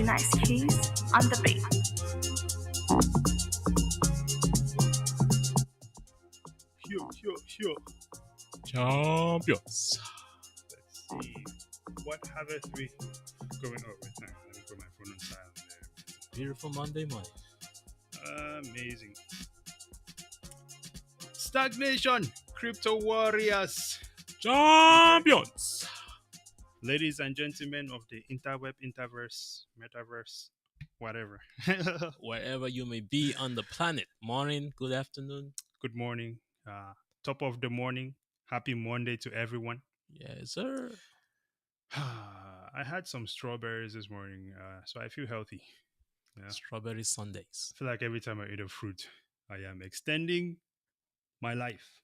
Nice keys on the beat. Sure. Champions. Let's see. What haven't we going over time? Let me put my phone on silent Beautiful Monday morning. there. Amazing. Stagnation, crypto warriors. Champions. Ladies and gentlemen of the interweb, interverse, metaverse, whatever. Wherever you may be on the planet. Morning, good afternoon. Good morning. Top of the morning. Happy Monday to everyone. Yes, sir. I had some strawberries this morning, so I feel healthy. Yeah. Strawberry Sundays. I feel like every time I eat a fruit, I am extending my life.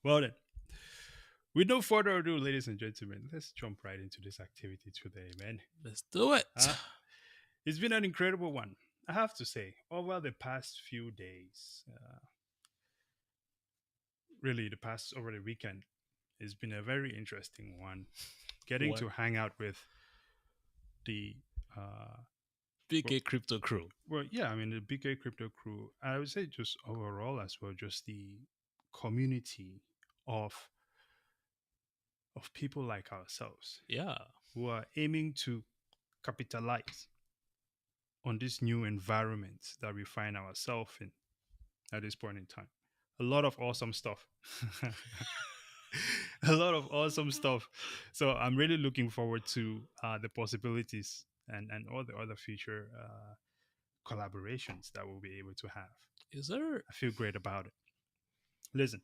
Well then, with no further ado, ladies and gentlemen, let's jump right into this activity today, man. Let's do it. It's been an incredible one, I have to say. Over the past few days, really over the weekend, it's been a very interesting one. Getting What? to hang out with the BK Crypto Crew. well, yeah, I mean the BK crypto crew. I would say just overall as well, just the community of people like ourselves Yeah. who are aiming to capitalize on this new environment that we find ourselves in at this point in time. A lot of awesome stuff. A lot of awesome stuff. So I'm really looking forward to the possibilities and all the other future collaborations that we'll be able to have. Yes, sir. I feel great about it. Listen,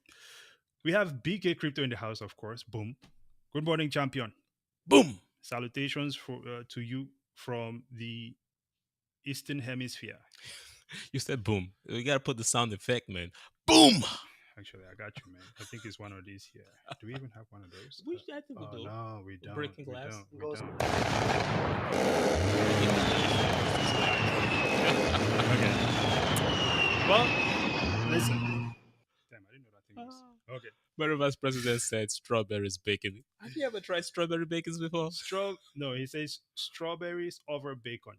we have BK Crypto in the house, of course. Boom. Good morning, champion. Boom. Salutations to you from the Eastern Hemisphere. You said boom. We got to put the sound effect, man. Boom. Actually, I got you, man. I think it's one of these here. Do we even have one of those? I think we do. No, we don't. Breaking we glass. don't. We Goes- don't. Okay. Well, listen. Damn, I didn't know that thing was. Okay. Mary Vice President said strawberries bacon. Have you ever tried strawberry bacons before? No, he says strawberries over bacon.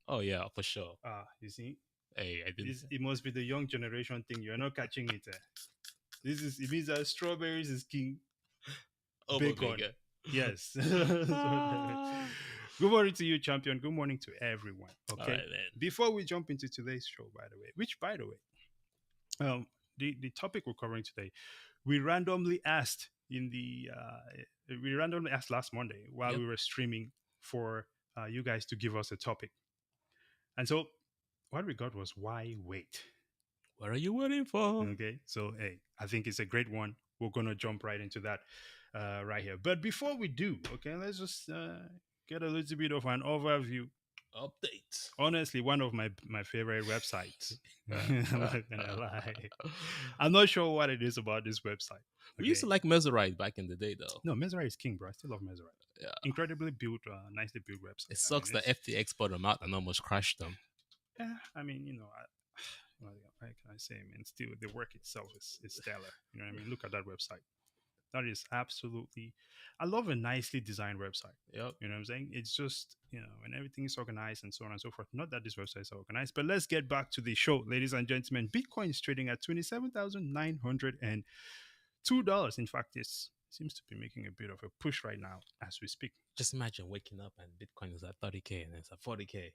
Oh, yeah, for sure. You see? Hey, I didn't. It must be the young generation thing. You're not catching it. It means that strawberries is king. Over bacon. bacon. Yes. Good morning to you, champion. Good morning to everyone. Okay. All right, then. Before we jump into today's show, by the way, the topic we're covering today, we randomly asked last Monday while Yep. we were streaming for you guys to give us a topic, and so what we got was why wait. What are you waiting for? Okay, so hey, I think it's a great one. We're gonna jump right into that right here. But before we do, okay, let's just get a little bit of an overview. Update. Honestly, one of my favorite websites. I'm not gonna lie. I'm not sure what it is about this website. We used to like Messerite back in the day, though. No, Messerite is king, bro. I still love Messerite. Yeah. Incredibly built, nicely built website. It sucks that FTX bought them out and almost crashed them. Yeah, I mean, what can I say, man? Still, the work itself is stellar. You know what I mean? Look at that website. That is absolutely. I love a nicely designed website. Yep. You know what I'm saying? It's just, when everything is organized and so on and so forth. Not that this website is organized, but let's get back to the show, ladies and gentlemen. Bitcoin is trading at $27,902. In fact, it seems to be making a bit of a push right now as we speak. Just imagine waking up and Bitcoin is at 30K and it's at 40K.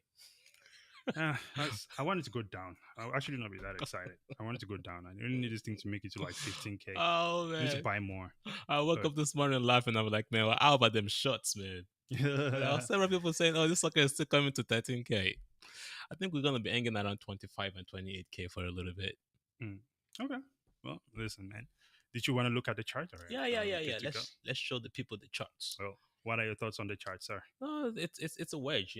I want it to go down. I'll actually not be that excited. I want it to go down. I really need this thing to make it to like 15K. Oh, I need to man. buy more. I woke up this morning laughing. I was like, man, how about them shots, man? Several people saying, oh, this sucker is still coming to 13K. I think we're going to be hanging around 25 and 28K for a little bit. Okay. Well, listen, man. Did you want to look at the chart? Already? Yeah. Let's show the people the charts. Well, what are your thoughts on the chart, sir? It's a wedge,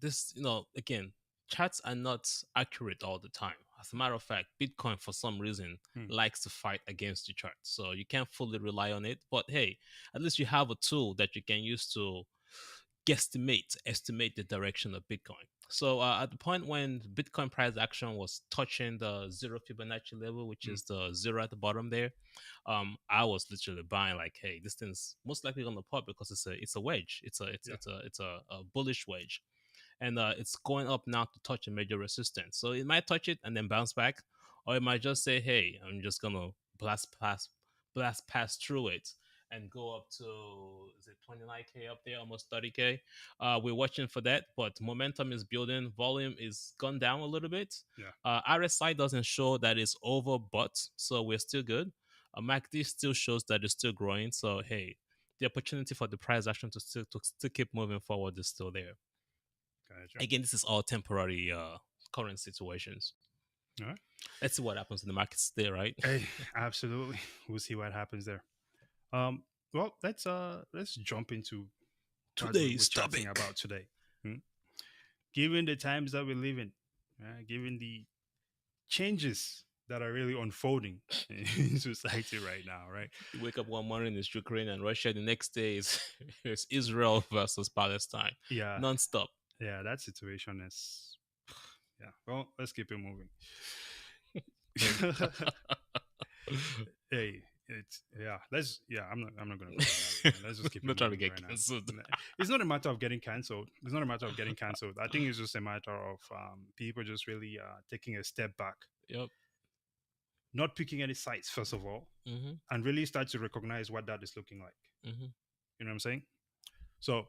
This, again, charts are not accurate all the time. As a matter of fact, Bitcoin, for some reason, likes to fight against the chart. So you can't fully rely on it. But hey, at least you have a tool that you can use to estimate the direction of Bitcoin. So at the point when Bitcoin price action was touching the zero Fibonacci level, which Mm. is the zero at the bottom there, I was literally buying like, hey, this thing's most likely gonna pop because it's a wedge, Yeah. it's a bullish wedge, and it's going up now to touch a major resistance. So it might touch it and then bounce back, or it might just say, "Hey, I'm just gonna blast past through it." And go up to, is it 29K up there, almost 30K. We're watching for that, but momentum is building. Volume is gone down a little bit. Yeah. RSI doesn't show that it's overbought, so we're still good. MACD still shows that it's still growing. So hey, the opportunity for the price action to keep moving forward is still there. Gotcha. Again, this is all temporary current situations. All right. Let's see what happens in the markets there, right? Hey, absolutely. We'll see what happens there. Well, let's jump into what we're Today's chatting topic. about today. Hmm? Given the times that we live in, given the changes that are really unfolding in society right now, right? You wake up one morning, it's Ukraine and Russia. The next day is it's Israel versus Palestine, Yeah, non-stop. yeah, that situation is, yeah. Well, let's keep it moving. Hey, it's yeah. I'm not gonna go there. Let's just keep it Not trying to moving get right now. cancelled. It's not a matter of getting cancelled. It's not a matter of getting cancelled. I think it's just a matter of people just really taking a step back, Yep. not picking any sides first of all, Mm-hmm. and really start to recognize what that is looking like. Mm-hmm. You know what I'm saying? So,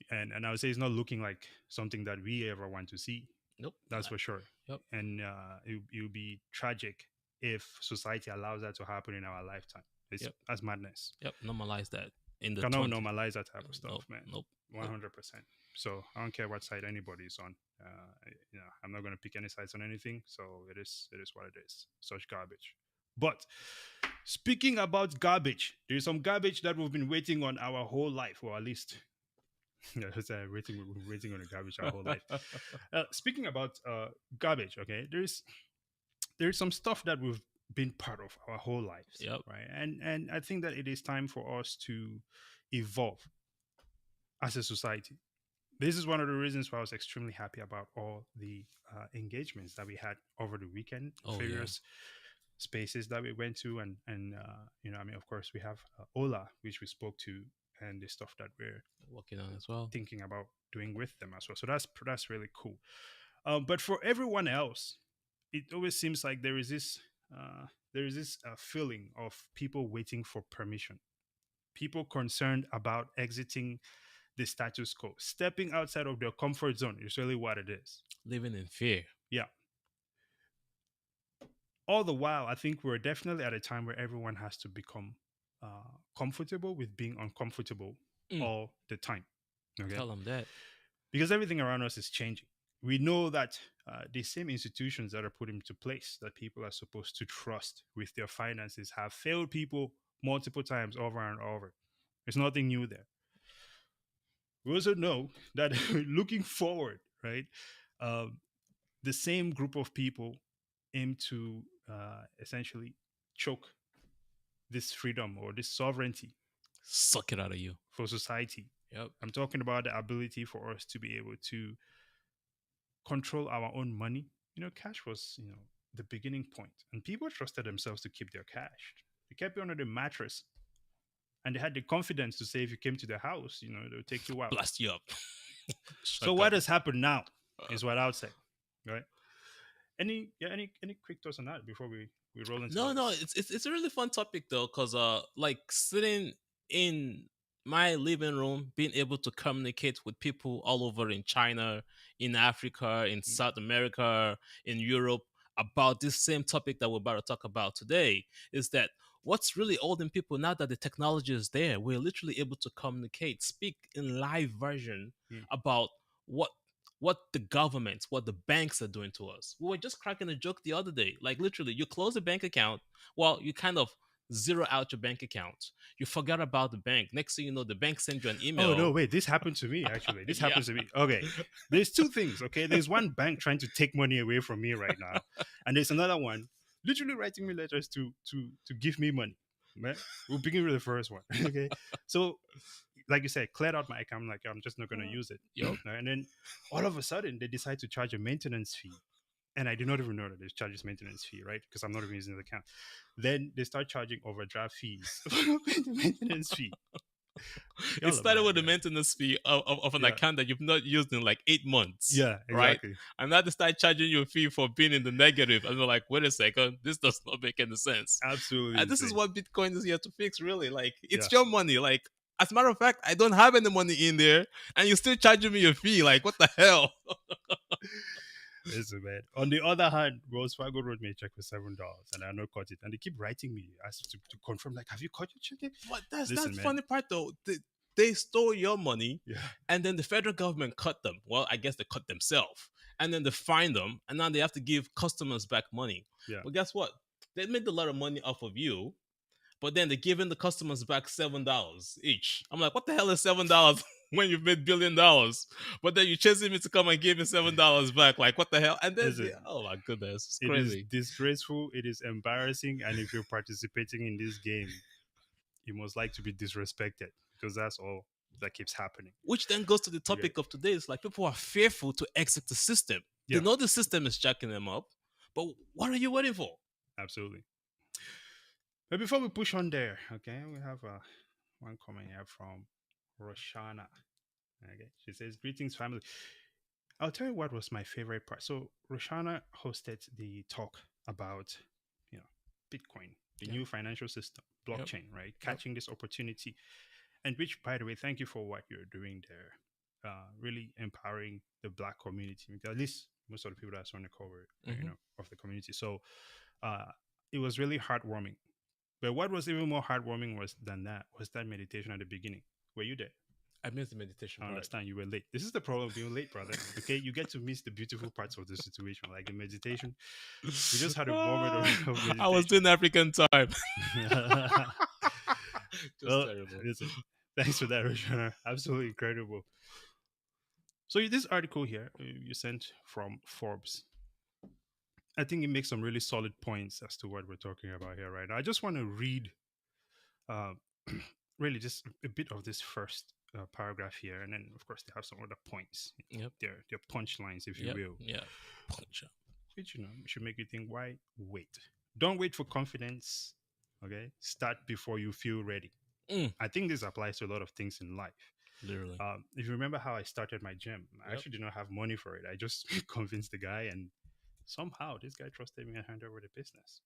and I would say it's not looking like something that we ever want to see. Nope. That's for sure. Yep. And it would be tragic if society allows that to happen in our lifetime. It's Yep. That's madness. Yep. Normalize that in the Cannot 20. normalize that type of stuff, Nope. man. Nope. 100%. So I don't care what side anybody's on. I'm not going to pick any sides on anything. So it is what it is. Such garbage. But speaking about garbage, there is some garbage that we've been waiting on our whole life, or at least waiting on the garbage our whole life. Speaking about garbage, okay, there's some stuff that we've been part of our whole lives, Yep. right? And I think that it is time for us to evolve as a society. This is one of the reasons why I was extremely happy about all the engagements that we had over the weekend, Oh, yeah. various spaces that we went to, and I mean, of course, we have Ola, which we spoke to, and the stuff that we're Working on as well. thinking about doing with them as well. So that's really cool. But for everyone else, it always seems like there is this feeling of people waiting for permission, people concerned about exiting the status quo, stepping outside of their comfort zone is really what it is. Living in fear. Yeah. All the while, I think we're definitely at a time where everyone has to become comfortable with being uncomfortable all the time. Okay. Tell them that. Because everything around us is changing. We know that the same institutions that are put into place that people are supposed to trust with their finances have failed people multiple times over and over. There's nothing new there. We also know that looking forward, right, the same group of people aim to essentially choke this freedom or this sovereignty Suck it out of you. for society. Yep. I'm talking about the ability for us to be able to control our own money. Cash was, the beginning point, and people trusted themselves to keep their cash. They kept it under the mattress, and they had the confidence to say if you came to their house, they'll take you out. Blast you up. So what has happened now is what I would say, right? Any quick thoughts on that before we roll into No, this? it's a really fun topic though, cause like sitting in my living room, being able to communicate with people all over in China, in Africa, in South America, in Europe about this same topic that we're about to talk about today is that what's really holding people now that the technology is there, we're literally able to communicate, speak in live version about what the government, what the banks are doing to us. We were just cracking a joke the other day. Like literally, you close a bank account, well, you kind of zero out your bank account. You forgot about the bank. Next thing you know, the bank sends you an email. Oh no, wait, this happened to me actually. This Yeah. happens to me. Okay. There's two things, okay? There's one bank trying to take money away from me right now. And there's another one literally writing me letters to give me money. Right? We'll begin with the first one. Okay. So like you said, cleared out my account. I'm like, I'm just not gonna Uh, use it. Yup. Right? And then all of a sudden, they decide to charge a maintenance fee, and I did not even know that they charges maintenance fee, right? Because I'm not even using the account. Then they start charging overdraft fees for the maintenance fee. It Y'all are started mad, with the man. maintenance fee of an Yeah, account that you've not used in like 8 months, yeah, right? exactly. And now they start charging you a fee for being in the negative. And they're like, wait a second, this does not make any sense. Absolutely And this is insane. what Bitcoin is here to fix, really. Like, Yeah, it's your money. Like, as a matter of fact, I don't have any money in there, and you're still charging me a fee. Like, what the hell? listen, man. On the other hand, Wells Fargo wrote me a check for $7, and I not cut it, and they keep writing me as to confirm, like, have you cut your check yet? But that's Listen, the man. funny part, though. They stole your money, Yeah, and then the federal government cut them. Well, I guess they cut themselves, and then they fined them, and now they have to give customers back money. yeah. But guess what? They made a lot of money off of you, but then they're giving the customers back $7 each. I'm like, what the hell is $7 when you've made $1 billion? But then you're chasing me to come and give me $7 back. Like, what the hell? And then, Listen, oh my goodness, it's it is crazy. disgraceful. It is embarrassing, and if you're participating in this game, you must like to be disrespected because that's all that keeps happening. Which then goes to the Okay. topic of today. It's like people are fearful to exit the system. They Yeah, know the system is jacking them up, but what are you waiting for? absolutely. But before we push on there, okay, we have one comment here from Roshana. Okay, she says, "Greetings, family. I'll tell you what was my favorite part. So Roshana hosted the talk about, you know, Bitcoin, the Yep. new financial system, Yep. blockchain, right? Yep. Catching this opportunity, and which, by the way, thank you for what you're doing there. Really empowering the Black community, because at least most of the people that's on the cover, Mm-hmm. of the community. So uh, it was really heartwarming. But what was even more heartwarming was than that was that meditation at the beginning. Were you there? I missed the meditation I part. understand you were late. This is the problem of being late, brother. Okay, you get to miss the beautiful parts of the situation, like the meditation. We just had a moment of, of I was meditation. doing African time. Just Well, terrible. listen, thanks for that, Roshana. Absolutely incredible. So this article here you sent from Forbes, I think it makes some really solid points as to what we're talking about here, right? I just want to read uh, really just a bit of this first paragraph here, and then of course they have some other points, Yep. their punchlines, if you Yep. will, Yeah. Punch up. which should make you think, why wait? Don't wait for confidence. Okay, start before you feel ready. Mm, I think this applies to a lot of things in life. literally. If you remember how I started my gym, I Yep. actually did not have money for it. I just convinced the guy, and somehow this guy trusted me and handed over the business.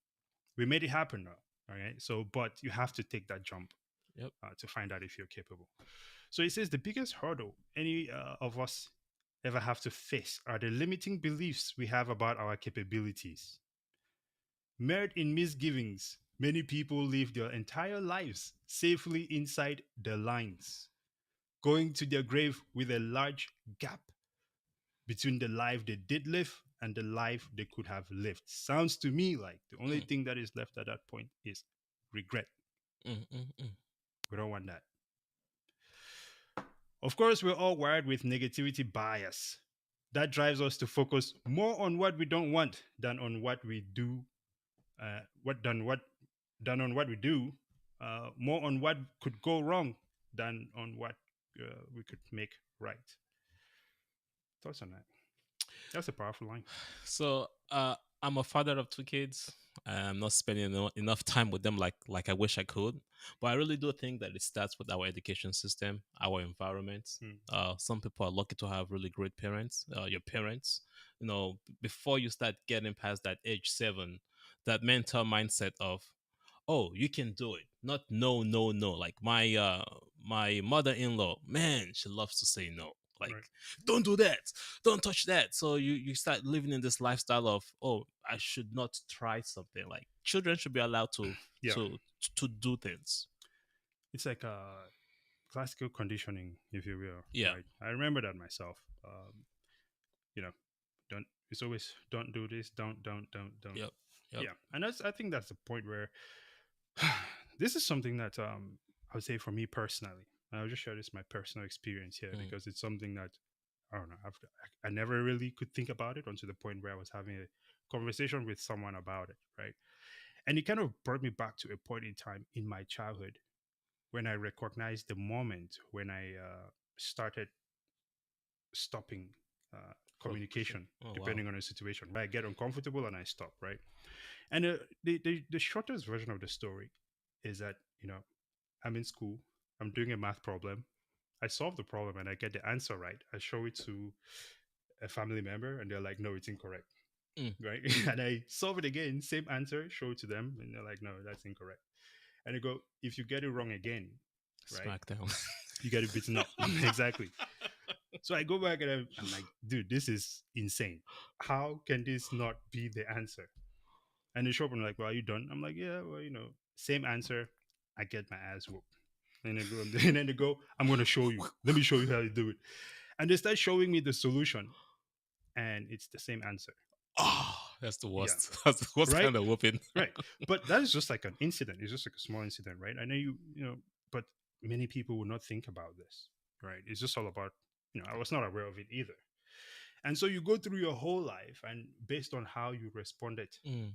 We made it happen, though. All right. So, but you have to take that jump Yep. to find out if you're capable. So it says the biggest hurdle any of us ever have to face are the limiting beliefs we have about our capabilities. Mired in misgivings, many people live their entire lives safely inside the lines, going to their grave with a large gap between the life they did live and the life they could have lived. Sounds to me like the only Mm, thing that is left at that point is regret. mm, mm, mm. We don't want that. Of course, we're all wired with negativity bias. That drives us to focus more on what we don't want than on what we do. What than on what we do. More on what could go wrong than on what we could make right. Thoughts on that? That's a powerful line. So, I'm a father of two kids. I'm not spending enough time with them like I wish I could. But I really do think that it starts with our education system, our environment. Hmm. Some people are lucky to have really great parents. Your parents, before you start getting past that age 7, that mental mindset of, oh, you can do it, not no, no, no. Like my mother-in-law, man, she loves to say no. Like, Right. don't do that, don't touch that. So you start living in this lifestyle of, oh, I should not try something. Like, children should be allowed to Yeah. to to do things. It's like classical conditioning, if you will. Yeah. Right. I remember that myself. You know, don't. It's always don't do this. Don't. Yep. Yep. Yeah, and I think that's the point where this is something that I would say for me personally. And I'll just share this my personal experience here Mm, because it's something that I don't know. I never really could think about it until the point where I was having a conversation with someone about it, right? And it kind of brought me back to a point in time in my childhood when I recognized the moment when I started stopping Progression. communication, Oh wow. depending on the situation. Right? I get uncomfortable and I stop. Right. And the shortest version of the story is that I'm in school, I'm doing a math problem, I solve the problem and I get the answer right. I show it to a family member and they're like, no, it's incorrect. Mm. Right. And I solve it again, same answer, show it to them, and they're like, no, that's incorrect. And they go, if you get it wrong again, right, Smackdown. you get it beaten up. Exactly. So I go back and I'm like, dude, this is insane. How can this not be the answer? And they show up and like, well, are you done? I'm like, yeah, well, same answer. I get my ass whooped. And they go, and then they go, I'm going to show you. Let me show you how you do it. And they start showing me the solution, and it's the same answer. Oh, that's the Yeah. worst. That's the worst Right? kind of whooping. Right. But that is just like an incident. It's just like a small incident, right? I know but many people will not think about this, right? It's just all about, I was not aware of it either. And so you go through your whole life, and based on how you responded Mm.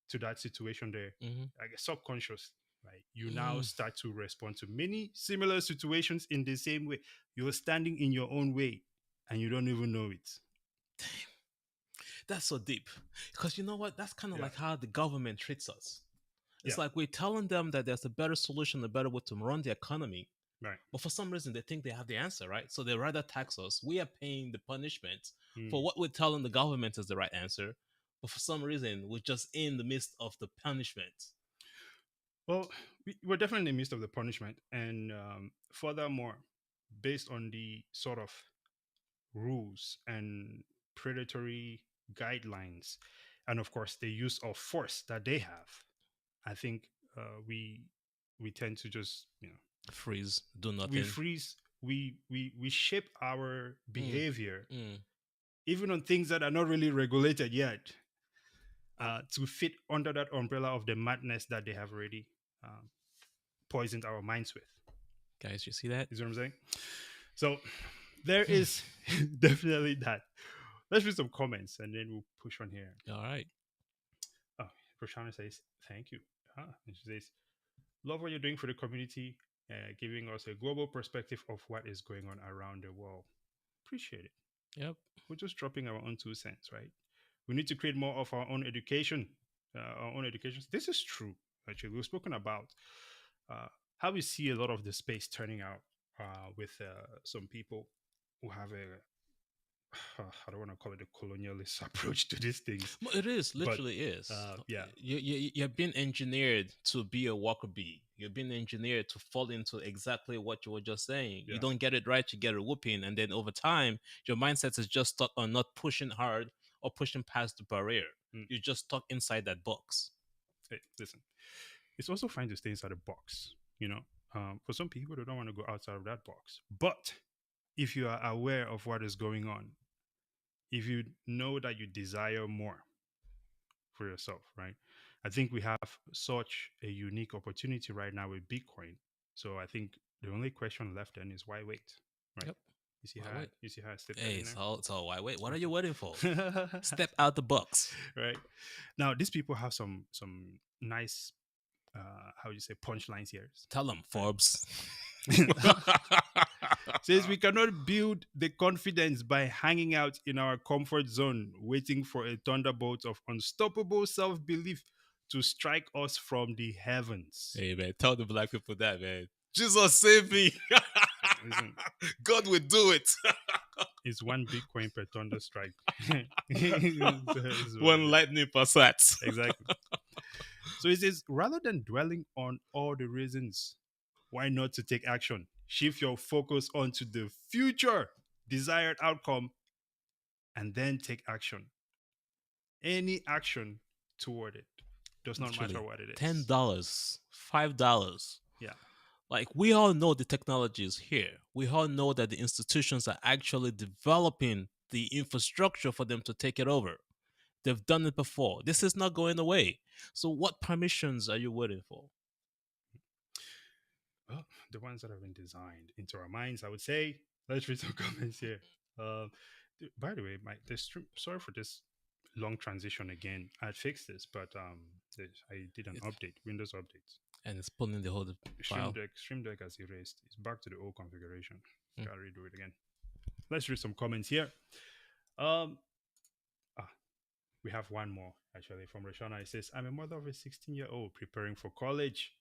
to that situation there, Mm-hmm. I guess subconscious, right? You now Mm. start to respond to many similar situations in the same way. You're standing in your own way and you don't even know it. That's so deep. Because you know what? That's kind of Yeah. like how the government treats us. It's Yeah. like we're telling them that there's a better solution, a better way to run the economy. Right. But for some reason, they think they have the answer, right? So they rather tax us. We are paying the punishment for Mm. what we're telling the government is the right answer. But for some reason, we're just in the midst of the punishment. Well, we're definitely in the midst of the punishment. And furthermore, based on the sort of rules and predatory guidelines, and of course, the use of force that they have, I think we tend to just, Freeze, do we nothing. freeze, we shape our Mm, behavior mm. even on things that are not really regulated yet, to fit under that umbrella of the madness that they have already um, poisoned our minds with. Guys, you see that? You see what I'm saying? So there is definitely that. Let's read some comments and then we'll push on here. All right. Oh, Roshana says, thank you. And she says, love what you're doing for the community, giving us a global perspective of what is going on around the world. Appreciate it. Yep. We're just dropping our own 2 cents, right? We need to create more of our own education, our own education. This is true. Actually, we've spoken about uh, how we see a lot of the space turning out with some people who have a I don't want to call it a colonialist approach to these things, Well, it is, but literally is. yeah, You're being engineered to be a worker bee. You're being engineered to fall into exactly what you were just saying. You yeah, don't get it right, you get a whooping. And then over time, your mindset is just stuck on not pushing hard or pushing past the barrier. mm. You're just stuck inside that box. Hey, listen, it's also fine to stay inside a box. For some people, they don't want to go outside of that box. But if you are aware of what is going on, if you know that you desire more for yourself, right? I think we have such a unique opportunity right now with Bitcoin. So I think the only question left then is why wait, right? Yep. Why wait? You see how I slipped that Hey, in there? so why wait? What are you Okay. waiting for? Step out the box. Right now, these people have some nice, how do you say, punchlines here. Tell them, Right? Forbes. Says we cannot build the confidence by hanging out in our comfort zone, waiting for a thunderbolt of unstoppable self belief to strike us from the heavens. Hey man, tell the black people that, man. Jesus save me. Listen, God will do it. it's one Bitcoin per thunder strike. One lightning per sat. Exactly. So it says rather than dwelling on all the reasons why not to take action, shift your focus onto the future desired outcome and then take action. Any action toward it does not matter Literally, what it is. $10, $5. Yeah. Like we all know the technology is here. We all know that the institutions are actually developing the infrastructure for them to take it over. They've done it before. This is not going away. So what permissions are you waiting for? Well, the ones that have been designed into our minds, I would say. Let's read some comments here. By the way, sorry for this long transition again. I had fixed this, but I did an It, update, Windows update. And it's pulling the whole file. Stream Deck has erased. It's back to the old configuration. Mm. Gotta redo it again. Let's read some comments here. Um, ah, we have one more actually from Rashana. It says, "I'm a mother of a 16-year-old preparing for college.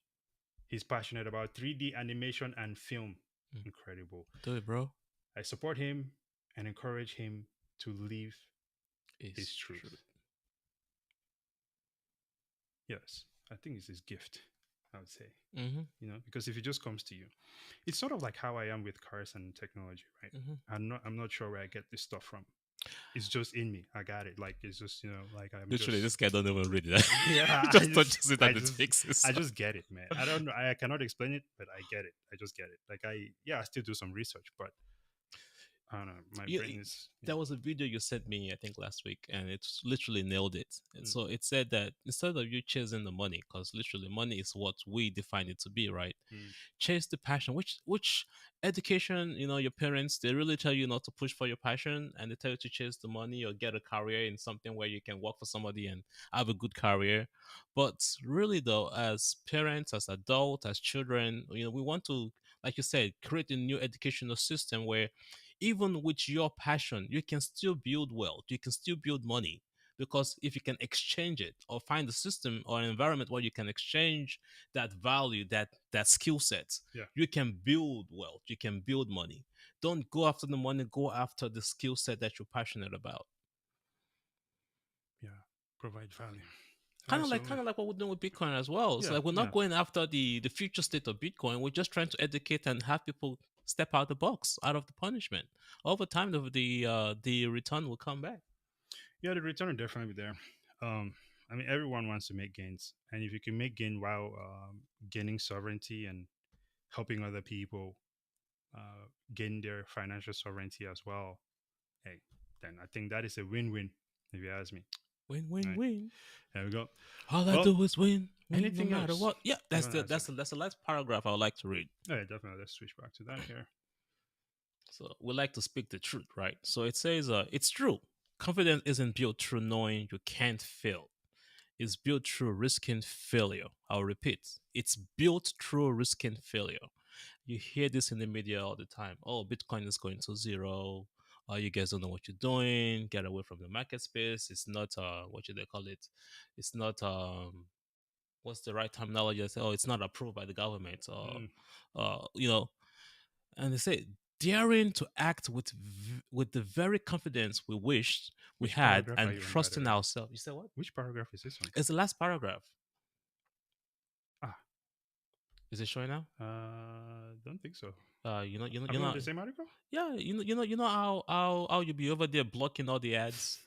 He's passionate about 3D animation and film. Mm. Incredible. Do it, bro. I support him and encourage him to live his It's truth." true. Yes, I think it's his gift, I would say. Mm-hmm. Because if it just comes to you, it's sort of like how I am with cars and technology, right? Mm-hmm. I'm not sure where I get this stuff from. It's just in me. I got it. Like it's just, like I'm Literally, this just guy don't even read it. yeah, Just touches it and it fixes. I just get it, man. I don't know. I cannot explain it, but I get it. I just get it. Like I still do some research, but I don't know. My Yeah, brain is there was a video you sent me, I think last week, and it's literally nailed it. And Mm, so it said that instead of you chasing the money, because literally money is what we define it to be, right? mm, Chase the passion. Which education, your parents, they really tell you not to push for your passion, and they tell you to chase the money or get a career in something where you can work for somebody and have a good career. But really, though, as parents, as adults, as children, we want to, like you said, create a new educational system where even with your passion, you can still build wealth, you can still build money. Because if you can exchange it or find a system or an environment where you can exchange that value, that skill set, yeah, you can build wealth, you can build money. Don't go after the money, go after the skill set that you're passionate about. yeah. Provide value. kind of like Absolutely. kind of like what we're doing with Bitcoin as well. It's Yeah, like we're yeah, not going after the future state of Bitcoin. We're just trying to educate and have people step out the box, out of the punishment. Over time, the return will come back. yeah. The return will definitely be there. Um, I mean, everyone wants to make gains, and if you can make gain while gaining sovereignty and helping other people gain their financial sovereignty as well, hey, then I think that is a win-win. If you ask me, Win, win, right? win. There we go. All I Well, do is win, win, no anything matter else what. Yeah, you that's want to the answer? that's the last paragraph I would like to read. Oh, yeah, definitely. Let's switch back to that here. So we like to speak the truth, right? So it says, it's true. Confidence isn't built through knowing you can't fail. It's built through risking failure. I'll repeat. It's built through risking failure. You hear this in the media all the time. Oh, Bitcoin is going to zero. You guys don't know what you're doing. Get away from the market space. It's not what should they call it? It's not what's the right terminology? I say, oh, it's not approved by the government. Mm. And they say daring to act with the very confidence we wished we Which had paragraph are and you in, by the trusting way? ourselves. You say what? Which paragraph is this one? It's the last paragraph. Ah, Is it showing now? don't think so. You Are we on know, the same article? yeah, you know how you be over there blocking all the ads.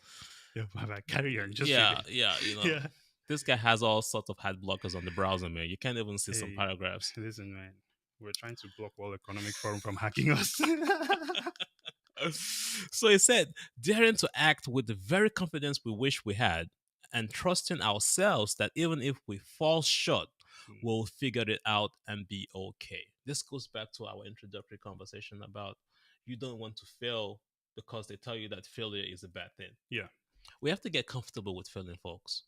Yeah, but carry on. Just read Yeah, it. yeah, Yeah. this guy has all sorts of ad blockers on the browser, man. You can't even see some Hey, paragraphs. listen, man. We're trying to block World Economic Forum from hacking us. So he said, daring to act with the very confidence we wish we had, and trusting ourselves that even if we fall short, Mm, we'll figure it out and be okay. This goes back to our introductory conversation about you don't want to fail because they tell you that failure is a bad thing. yeah, We have to get comfortable with failing, folks.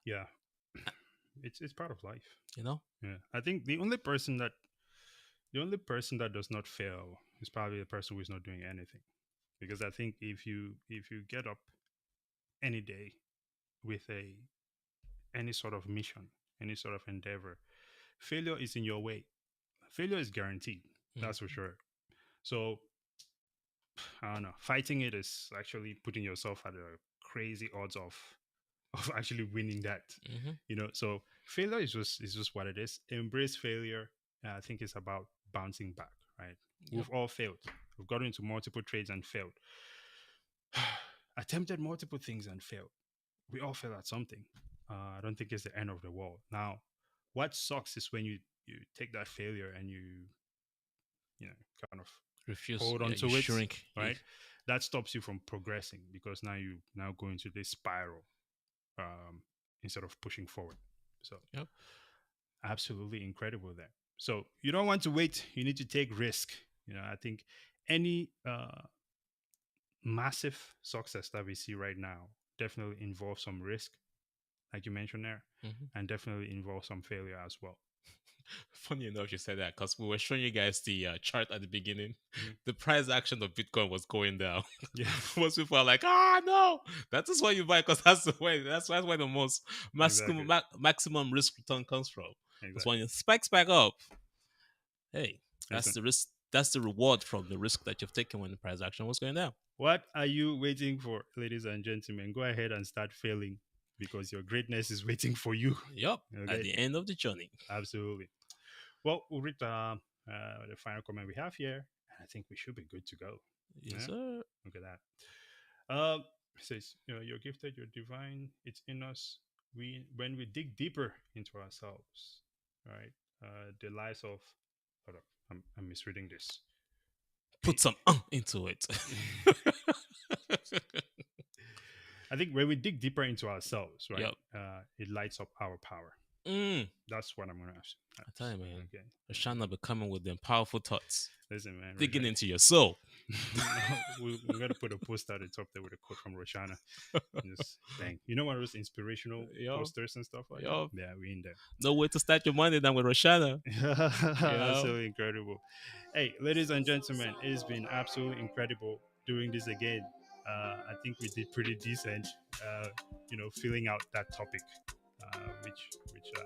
yeah. It's part of life. You know? Yeah, I think the only person that does not fail is probably the person who is not doing anything. Because I think if you get up any day with a any sort of mission, any sort of endeavor, failure is in your way. Failure is guaranteed. Mm-hmm. That's for sure. So I don't know. Fighting it is actually putting yourself at a crazy odds of actually winning that. Mm-hmm. So failure is just what it is. Embrace failure. I think it's about bouncing back, right? Yep. We've all failed. We've gotten into multiple trades and failed. Attempted multiple things and failed. We all fail at something. I don't think it's the end of the world. Now, what sucks is when you take that failure and you know kind of Refuse. hold Yeah, on you to it, shrink. right? That stops you from progressing because now you now go into this spiral um, instead of pushing forward. So Yep. absolutely incredible there. So you don't want to wait. You need to take risk. I think any massive success that we see right now definitely involves some risk. like you mentioned there, Mhm. and definitely involves some failure as well. Funny enough, you said that because we were showing you guys the chart at the beginning. Mhm. The price action of Bitcoin was going down. Yeah, Most people are like, "Ah, no, that is why you buy because that's the way. That's where the most exactly, maximum risk return comes from. Because exactly. when it spikes back up, hey, that's Listen, the risk. That's the reward from the risk that you've taken when the price action was going down. what are you waiting for, ladies and gentlemen? Go ahead and start failing because your greatness is waiting for you. Yup. At Okay, the end of the journey. absolutely. Well, we'll read the final comment we have here, and I think we should be good to go. Yes, Yeah, sir. look at that. It says, you're gifted, you're divine, it's in us. We when we dig deeper into ourselves, right? The lies of hold up, I'm misreading this. Put some into it. I think when we dig deeper into ourselves, right, Yup. it lights up our power. Mm. That's what I'm gonna ask. I tell you, man. Okay. Rashana be coming with them powerful thoughts, Listen, man. digging into your soul. No, we're gonna put a post at the top there with a quote from Roshana. Just bang. You know one of those inspirational Yo, posters and stuff like that? yo, Yeah, we in there. no way to start your Monday than with Rashana. Yo, Absolutely incredible. Hey, ladies and gentlemen, it's been absolutely incredible doing this again. I think we did pretty decent, filling out that topic, which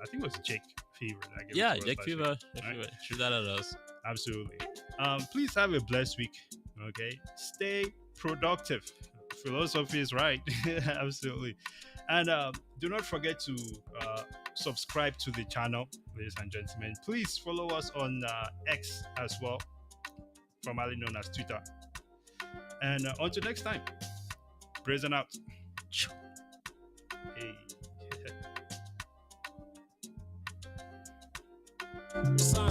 I think was Jake Fever that gave it yeah, to us Jack last week. Fever. Jack Right? Fever. Shoot that at us. Absolutely. Please have a blessed week. Okay. Stay productive. Philosophy is right. Absolutely. And do not forget to subscribe to the channel, ladies and gentlemen. Please follow us on X as well, formerly known as Twitter. And until next time, brazen out. Hey. Sun